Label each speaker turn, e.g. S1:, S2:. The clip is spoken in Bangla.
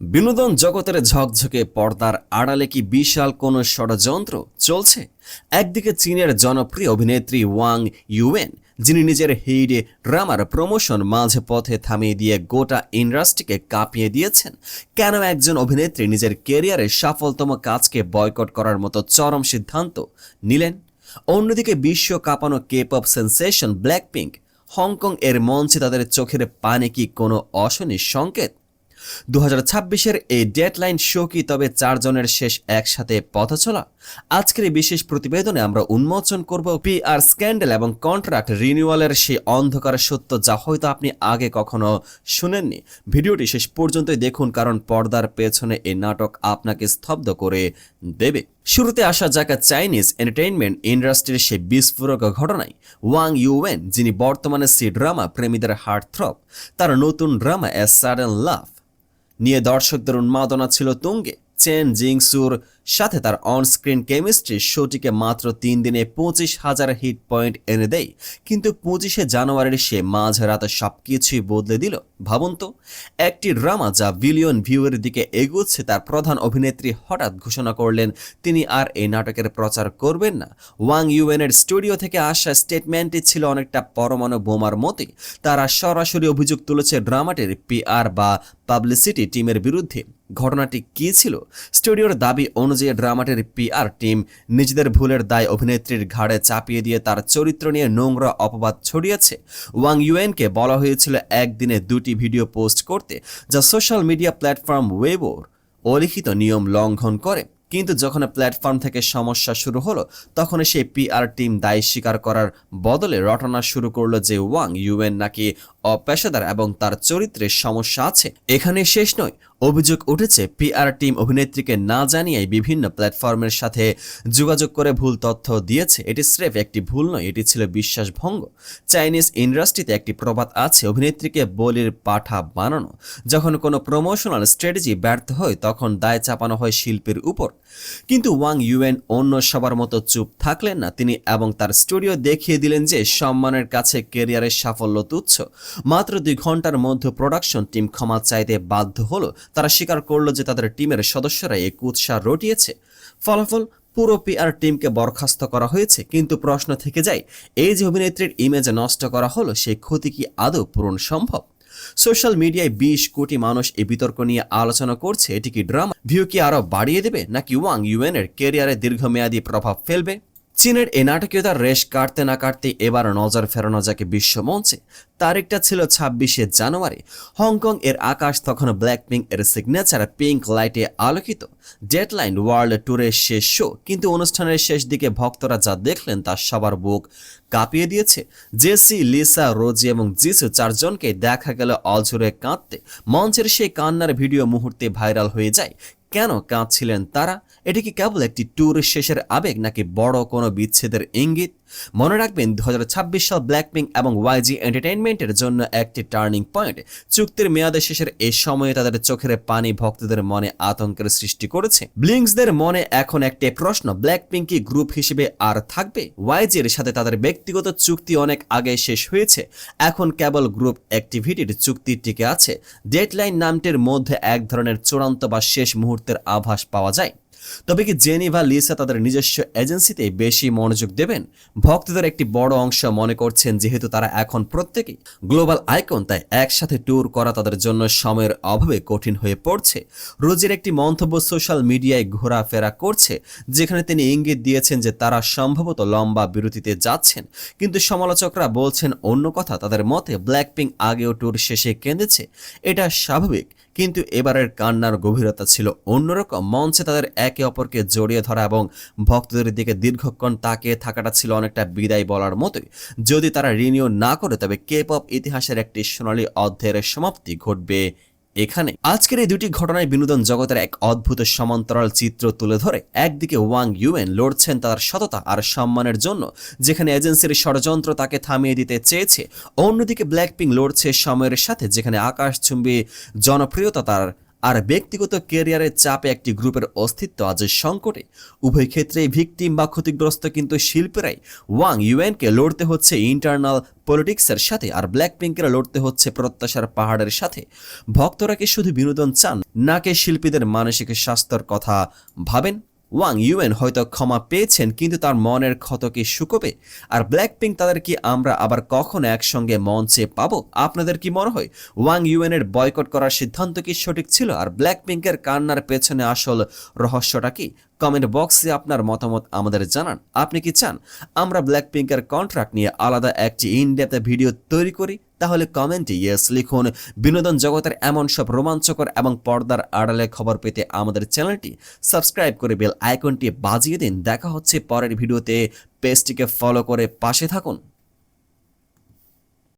S1: বিনোদন জগতের ঝকঝকে পর্দার আড়ালে কি বিশাল কোনো ষড়যন্ত্র চলছে? একদিকে চীনের জনপ্রিয় অভিনেত্রী ওয়াং ইউয়েন, যিনি নিজের হিট ড্রামার প্রমোশন মাঝপথে থামিয়ে দিয়ে গোটা ইন্ডাস্ট্রিকে কাঁপিয়ে দিয়েছেন। কেন একজন অভিনেত্রী নিজের ক্যারিয়ারের সফলতম কাজকে বয়কট করার মতো চরম সিদ্ধান্ত নিলেন? অন্যদিকে বিশ্ব কাঁপানো কে-পপ সেন্সেশন ব্ল্যাকপিঙ্ক হংকং এর মঞ্চে তাদের চোখের পানে কি কোনো অশনি সংকেত? 2026-এর এই ডেডলাইন শো কি তবে চারজনের শেষ একসাথে পথ চলা? আজকের এই বিশেষ প্রতিবেদনে আমরা উন্মোচন করব পিআর স্ক্যান্ডাল এবং কন্ট্রাক্ট রিনিউয়ালের সেই অন্ধকার সত্য, যা হয়তো আপনি আগে কখনো শুনেননি। ভিডিওটি শেষ পর্যন্তই দেখুন, কারণ পর্দার পেছনে এই নাটক আপনাকে স্তব্ধ করে দেবে। শুরুতে আসা যাক চাইনিজ এন্টারটেইনমেন্ট ইন্ডাস্ট্রির সেই বিস্ফোরক ঘটনায়। ওয়াং ইউয়েন, যিনি বর্তমানে সি ড্রামা প্রেমীদের হার্টথ্রব, তার নতুন ড্রামা এ সাডেন লাভ নিয়ে দর্শকদের উন্মাদনা ছিল তুঙ্গে। চেন জিংসুর সাথে তার অনস্ক্রিন কেমিস্ট্রি শোটিকে মাত্র 3 দিনে 25,000 হিট পয়েন্ট এনে দেয়। কিন্তু 25শে জানুয়ারির সে মাঝরাতে সবকিছুই বদলে দিল। ভাবুন তো, একটি ড্রামা যা বিলিয়ন ভিউয়ের দিকে এগোচ্ছে, তার প্রধান অভিনেত্রী হঠাৎ ঘোষণা করলেন তিনি আর এই নাটকের প্রচার করবেন না। ওয়াং ইউয়েনের স্টুডিও থেকে আসা স্টেটমেন্টটি ছিল অনেকটা পরমাণু বোমার মতোই। তারা সরাসরি অভিযোগ তুলেছে ড্রামাটির পিআর বা পাবলিসিটি টিমের বিরুদ্ধে। ঘটনাটি কী ছিল? স্টুডিওর দাবি অনুযায়ী ড্রামাটির পিআর টিম নিজেদের ভুলের দায় অভিনেত্রীর ঘাড়ে চাপিয়ে দিয়ে তার চরিত্র নিয়ে নোংরা অপবাদ ছড়িয়েছে। ওয়াং ইউয়েনকে বলা হয়েছিল একদিনে 2টি ভিডিও পোস্ট করতে, যা সোশ্যাল মিডিয়া প্ল্যাটফর্ম ওয়েবোর অলিখিত নিয়ম লঙ্ঘন করে। কিন্তু যখন প্ল্যাটফর্ম থেকে সমস্যা শুরু হলো, তখন সেই পিআর টিম দায় স্বীকার করার বদলে রটনা শুরু করলো যে ওয়াং ইউয়েন নাকি অপেশাদার এবং তার চরিত্রের সমস্যা আছে। এখানে শেষ নয়, অভিযোগ উঠেছে পিআর টিম অভিনেত্রীকে না জানিয়ে বিভিন্ন প্ল্যাটফর্মের সাথে যোগাযোগ করে ভুল তথ্য দিয়েছে। এটি স্রেফ একটি ভুল নয়, এটি ছিল বিশ্বাসভঙ্গ। চাইনিজ ইন্ডাস্ট্রিতে একটি প্রবাদ আছে, অভিনেত্রীকে বলির পাঠা বানানো। যখন কোনো প্রমোশনাল স্ট্র্যাটেজি ব্যর্থ হয়, তখন দায় চাপানো হয় শিল্পীর উপর। কিন্তু ওয়াং ইউয়েন অন্য সবার মতো চুপ থাকলেন না। তিনি এবং তার স্টুডিও দেখিয়ে দিলেন যে সম্মানের কাছে ক্যারিয়ারের সাফল্য তুচ্ছ। মাত্র 2 ঘন্টার মধ্যে প্রোডাকশন টিম ক্ষমা চাইতে বাধ্য হলো। তারা স্বীকার করলো যে তাদের টিমের সদস্যরা এই কুৎসা রটিয়েছে। ফলাফল, পুরো পিআর টিমকে বরখাস্ত করা হয়েছে। কিন্তু প্রশ্ন থেকে যায়, এই যে অভিনেত্রীর ইমেজ নষ্ট করা হলো, সেই ক্ষতি কি আদৌ পূরণ সম্ভব? সোশ্যাল মিডিয়ায় 20 কোটি মানুষ এই বিতর্ক নিয়ে আলোচনা করছে। এটি কি ড্রামা ভিউ কি আরো বাড়িয়ে দেবে, নাকি ওয়াং ইউয়েনের ক্যারিয়ারে দীর্ঘমেয়াদী প্রভাব ফেলবে? চীনের এই নাটকীয়তার রেশ কাটতে না কাটতে এবার নজর ফেরানো যাকে বিশ্বমঞ্চে। তারিখটা ছিল 26শে জানুয়ারি। হংকং এর আকাশ তখন ব্ল্যাকপিঙ্ক এর সিগনেচার পিঙ্ক লাইটে আলোকিত। ডেডলাইন ওয়ার্ল্ড ট্যুরের শেষ শো, কিন্তু অনুষ্ঠানের শেষ দিকে ভক্তরা যা দেখলেন তা সবার বুক কাঁপিয়ে দিয়েছে। জেসি, লিসা, রোজি এবং জিসু চারজনকে দেখা গেল অঝরে কাঁদতে। মঞ্চের সেই কান্নার ভিডিও মুহূর্তে ভাইরাল হয়ে যায়। কেন কাঁদছিলেন তারা? এটি কি কেবল একটি ট্যুর শেষের আবেগ, নাকি বড় কোনো বিচ্ছেদের ইঙ্গিত? মনে রাখবেন, 2026 সাল ব্ল্যাকপিঙ্ক এবং ওয়াইজি এন্টারটেইনমেন্টের জন্য একটি টার্নিং পয়েন্ট। চুক্তির মেয়াদে শেষের এই সময়ে তাদের চোখের পানি ভক্তদের মনে আতঙ্কের সৃষ্টি করেছে। ব্লিংকসদের মনে এখন একটি প্রশ্ন, ব্ল্যাকপিঙ্ক কি গ্রুপ হিসেবে আর থাকবে? ওয়াইজির সাথে তাদের ব্যক্তিগত চুক্তি অনেক আগে শেষ হয়েছে। এখন কেবল গ্রুপ অ্যাক্টিভিটির চুক্তি টিকে আছে। ডেডলাইন নামটির মধ্যে এক ধরনের চূড়ান্ত বা শেষ মুহূর্তের আভাস পাওয়া যায়। তবে কি জেনি বা লিসা তাদের নিজস্ব এজেন্সিতে বেশি মনোযোগ দেবেন? ভক্তদের একটি বড় অংশ মনে করছেন, যেহেতু তারা এখন প্রত্যেকেই গ্লোবাল আইকন, তাই একসাথে ট্যুর করা তাদের জন্য সময়ের অভাবে কঠিন হয়ে পড়ছে। রোজির একটি মন্তব্য সোশ্যাল মিডিয়ায় ঘোরাফেরা করছে, যেখানে তিনি ইঙ্গিত দিয়েছেন যে তারা সম্ভবত লম্বা বিরতিতে যাচ্ছেন। কিন্তু সমালোচকরা বলছেন অন্য কথা। তাদের মতে ব্ল্যাকপিঙ্ক আগেও ট্যুর শেষে কেঁদেছে। এটা স্বাভাবিক, কিন্তু এবারের কান্নার গভীরতা ছিল অন্যরকম। মঞ্চে তাদের একে অপরকে জড়িয়ে ধরা এবং ভক্তদের দিকে দীর্ঘক্ষণ তাকিয়ে থাকাটা ছিল অনেকটা বিদায় বলার মতোই। যদি তারা রিনিউ না করে, তবে কে-পপ ইতিহাসের একটি সোনালী অধ্যায়ের সমাপ্তি ঘটবে এখানে। আজকের এই দুটি ঘটনায় বিনোদন জগতের এক অদ্ভুত সমান্তরাল চিত্র তুলে ধরে। একদিকে ওয়াং ইউয়েন লড়ছেন তার সততা আর সম্মানের জন্য, যেখানে এজেন্সির ষড়যন্ত্র তাকে থামিয়ে দিতে চেয়েছে। অন্যদিকে ব্ল্যাকপিঙ্ক লড়ছে সময়ের সাথে, যেখানে আকাশচুম্বী জনপ্রিয়তা তার আর ব্যক্তিগত ক্যারিয়ারের চাপে একটি গ্রুপের অস্তিত্ব আজ সংকটে। উভয় ক্ষেত্রেই ভিকটিম বা ক্ষতিগ্রস্ত কিন্তু শিল্পীরাই। ওয়াং ইউএনকে লড়তে হচ্ছে ইন্টারনাল পলিটিক্সের সাথে, আর ব্ল্যাক পিঙ্কের লড়তে হচ্ছে প্রত্যাশার পাহাড়ের সাথে। ভক্তরা কি শুধু বিনোদন চান, নাকি শিল্পীদের মানসিক স্বাস্থ্যের কথা ভাবেন? ওয়াং ইউএন হয়তো ক্ষমা পেয়েছেন, কিন্তু তার মনের ক্ষত কি শুকোবে? আর ব্ল্যাক পিঙ্ক তাদের কি আমরা আবার কখন একসঙ্গে মঞ্চে পাবো? আপনাদের কি মনে হয় ওয়াং ইউএনের বয়কট করার সিদ্ধান্ত কি সঠিক ছিল? আর ব্ল্যাক পিঙ্কের কান্নার পেছনে আসল রহস্যটা কি? কমেন্ট বক্সে আপনার মতামত আমাদের জানান। আপনি কি চান আমরা ব্ল্যাক পিঙ্কের কন্ট্রাক্ট নিয়ে আলাদা একটি ইনডেপথ ভিডিও তৈরি করি? তাহলে কমেন্টে ইয়েস লিখুন। বিনোদন জগতের এমন সব রোমাঞ্চকর এবং পর্দার আড়ালে খবর পেতে আমাদের চ্যানেলটি সাবস্ক্রাইব করে বেল আইকনটি বাজিয়ে দিন। দেখা হচ্ছে পরের ভিডিওতে। পেজটিকে ফলো করে পাশে থাকুন।